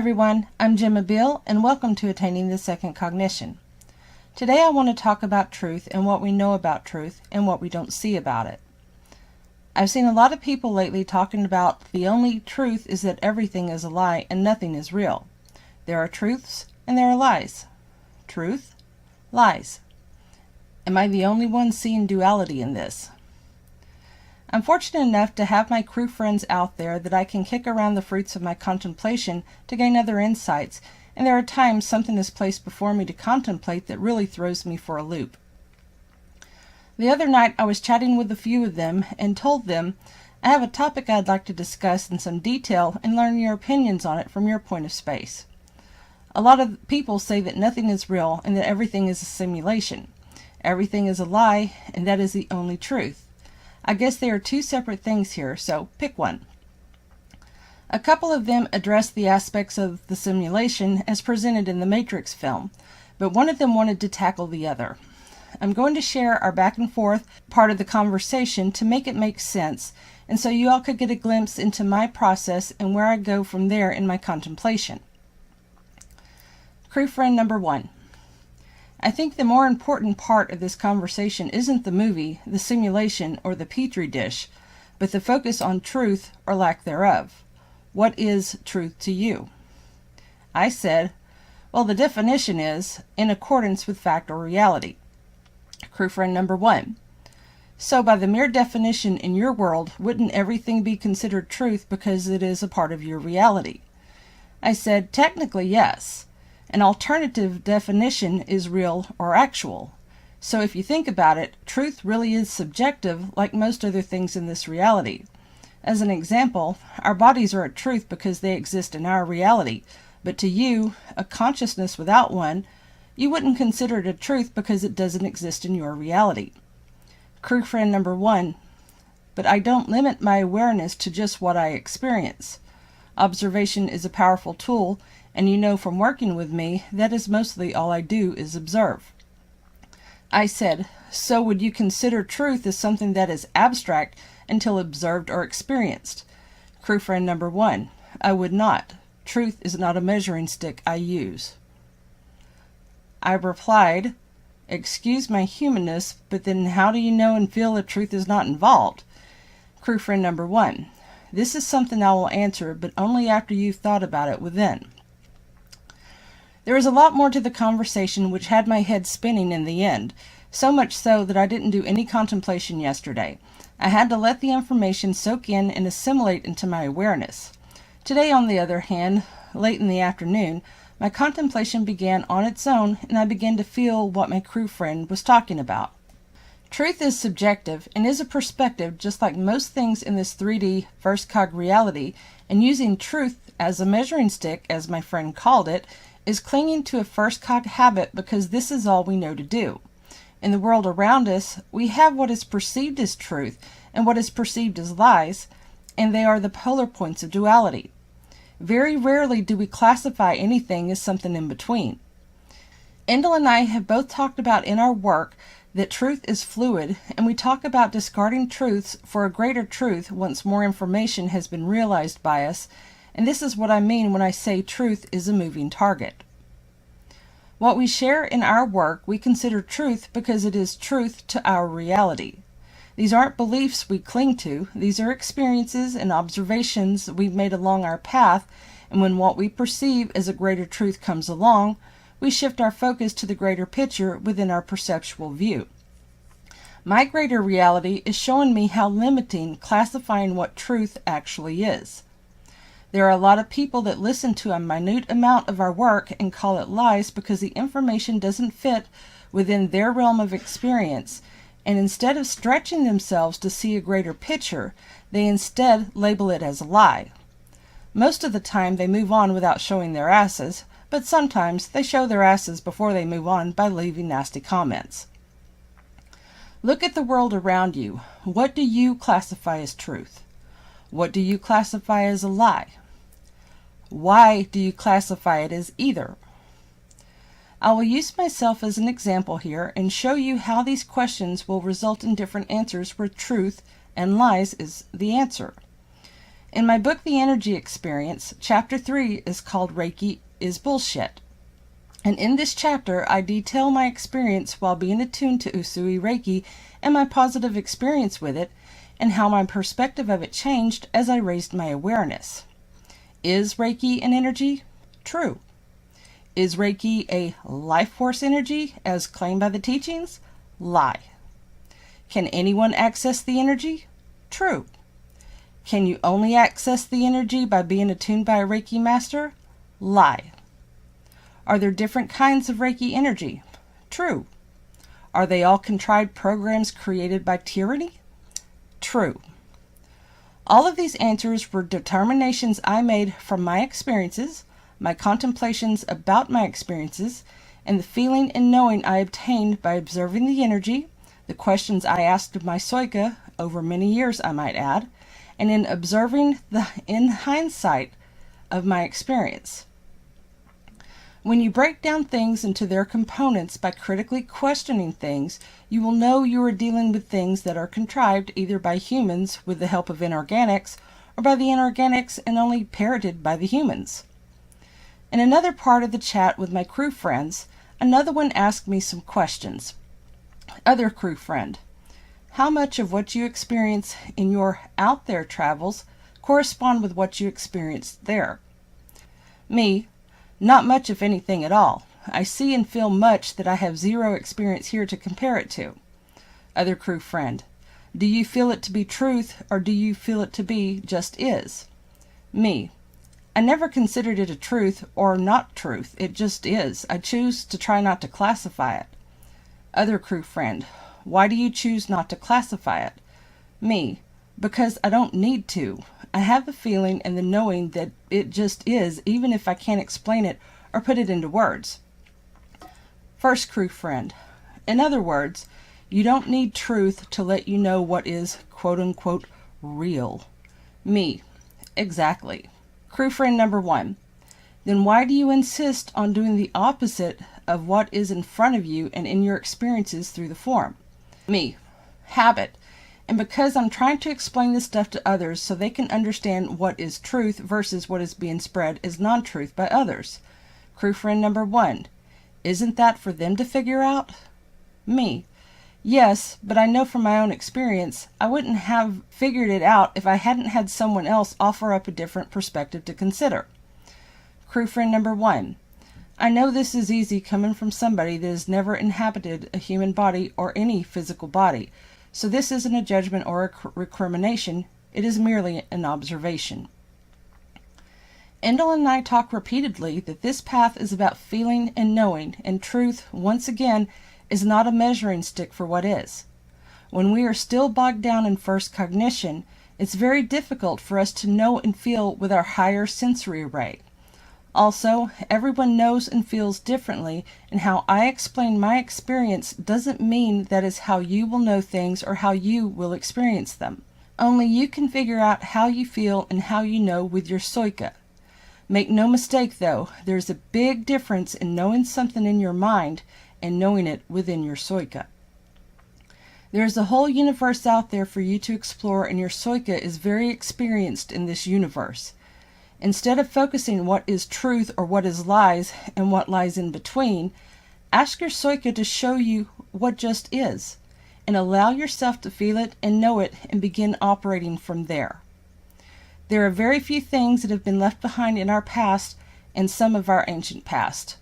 everyone, I'm Gemma Beall, and welcome to Attaining the Second Cognition. Today I want to talk about truth and what we know about truth and what we don't see about it. I've seen a lot of people lately talking about the only truth is that everything is a lie and nothing is real. There are truths and there are lies. Truth, lies. Am I the only one seeing duality in this? I'm fortunate enough to have my crew friends out there that I can kick around the fruits of my contemplation to gain other insights, and there are times something is placed before me to contemplate that really throws me for a loop. The other night I was chatting with a few of them and told them I have a topic I'd like to discuss in some detail and learn your opinions on it from your point of space. A lot of people say that nothing is real and that everything is a simulation. Everything is a lie, and that is the only truth. I guess there are two separate things here, so pick one. A couple of them addressed the aspects of the simulation as presented in the Matrix film, but one of them wanted to tackle the other. I'm going to share our back and forth part of the conversation to make it make sense, and so you all could get a glimpse into my process and where I go from there in my contemplation. Crew friend number one. I think the more important part of this conversation isn't the movie, the simulation, or the petri dish, but the focus on truth or lack thereof. What is truth to you? I said, well, the definition is in accordance with fact or reality. Crew friend number one. So by the mere definition in your world, wouldn't everything be considered truth because it is a part of your reality? I said, technically, yes. An alternative definition is real or actual. So if you think about it, truth really is subjective like most other things in this reality. As an example, our bodies are a truth because they exist in our reality, but to you, a consciousness without one, you wouldn't consider it a truth because it doesn't exist in your reality. Crew friend number one, but I don't limit my awareness to just what I experience. Observation is a powerful tool, and you know from working with me, that is mostly all I do is observe. I said, so would you consider truth as something that is abstract until observed or experienced? Crew friend number one, I would not. Truth is not a measuring stick I use. I replied, excuse my humanness, but then how do you know and feel that truth is not involved? Crew friend number one, this is something I will answer, but only after you've thought about it within. There was a lot more to the conversation which had my head spinning in the end, so much so that I didn't do any contemplation yesterday. I had to let the information soak in and assimilate into my awareness. Today, on the other hand, late in the afternoon, my contemplation began on its own, and I began to feel what my crew friend was talking about. Truth is subjective and is a perspective just like most things in this 3D first cog reality, and using truth as a measuring stick, as my friend called it, is clinging to a first cog habit because this is all we know to do. In the world around us, we have what is perceived as truth and what is perceived as lies, and they are the polar points of duality. Very rarely do we classify anything as something in between. Endel and I have both talked about in our work that truth is fluid, and we talk about discarding truths for a greater truth once more information has been realized by us, and this is what I mean when I say truth is a moving target. What we share in our work we consider truth because it is truth to our reality. These aren't beliefs we cling to, these are experiences and observations we've made along our path, and when what we perceive as a greater truth comes along, we shift our focus to the greater picture within our perceptual view. My greater reality is showing me how limiting classifying what truth actually is. There are a lot of people that listen to a minute amount of our work and call it lies because the information doesn't fit within their realm of experience, and instead of stretching themselves to see a greater picture, they instead label it as a lie. Most of the time they move on without showing their asses, but sometimes they show their asses before they move on by leaving nasty comments. Look at the world around you. What do you classify as truth? What do you classify as a lie? Why do you classify it as either? I will use myself as an example here and show you how these questions will result in different answers where truth and lies is the answer. In my book, The Energy Experience, Chapter 3 is called Reiki is Bullshit. And in this chapter, I detail my experience while being attuned to Usui Reiki and my positive experience with it, and how my perspective of it changed as I raised my awareness. Is Reiki an energy? True. Is Reiki a life force energy, as claimed by the teachings? Lie. Can anyone access the energy? True. Can you only access the energy by being attuned by a Reiki master? Lie. Are there different kinds of Reiki energy? True. Are they all contrived programs created by tyranny? True. All of these answers were determinations I made from my experiences, my contemplations about my experiences, and the feeling and knowing I obtained by observing the energy, the questions I asked of my psyche, over many years I might add, and in observing in hindsight of my experience. When you break down things into their components by critically questioning things, you will know you are dealing with things that are contrived either by humans with the help of inorganics, or by the inorganics and only parroted by the humans. In another part of the chat with my crew friends, another one asked me some questions. Other crew friend: how much of what you experience in your out there travels correspond with what you experienced there? Me: not much, if anything at all. I see and feel much that I have zero experience here to compare it to. Other crew friend: do you feel it to be truth, or do you feel it to be just is? Me: I never considered it a truth or not truth. It just is. I choose to try not to classify it. Other crew friend: why do you choose not to classify it? Me: because I don't need to. I have the feeling and the knowing that it just is, even if I can't explain it or put it into words. First crew friend: in other words, you don't need truth to let you know what is quote-unquote real. Me: exactly. Crew friend number 1: then why do you insist on doing the opposite of what is in front of you and in your experiences through the form? Me: habit. And because I'm trying to explain this stuff to others so they can understand what is truth versus what is being spread as non-truth by others. Crew friend number 1: isn't that for them to figure out? Me: yes, but I know from my own experience I wouldn't have figured it out if I hadn't had someone else offer up a different perspective to consider. Crew friend number 1: I know this is easy coming from somebody that has never inhabited a human body or any physical body, so this isn't a judgment or a recrimination, it is merely an observation. Endel and I talk repeatedly that this path is about feeling and knowing, and truth, once again, is not a measuring stick for what is. When we are still bogged down in first cognition, it's very difficult for us to know and feel with our higher sensory array. Also, everyone knows and feels differently, and how I explain my experience doesn't mean that is how you will know things or how you will experience them. Only you can figure out how you feel and how you know with your psyche. Make no mistake though, there's a big difference in knowing something in your mind and knowing it within your psyche. There is a whole universe out there for you to explore, and your psyche is very experienced in this universe. Instead of focusing what is truth or what is lies and what lies in between, ask your psyche to show you what just is, and allow yourself to feel it and know it and begin operating from there. There are very few things that have been left behind in our past and some of our ancient past.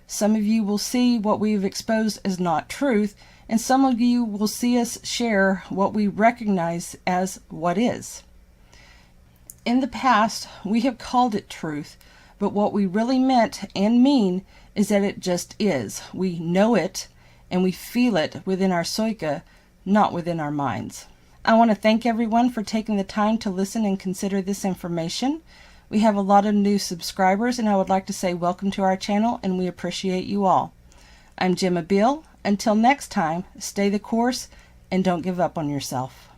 Some of you will see what we have exposed as not truth, and some of you will see us share what we recognize as what is. In the past, we have called it truth, but what we really meant and mean is that it just is. We know it, and we feel it within our psyche, not within our minds. I want to thank everyone for taking the time to listen and consider this information. We have a lot of new subscribers, and I would like to say welcome to our channel, and we appreciate you all. I'm Gemma Beall. Until next time, stay the course and don't give up on yourself.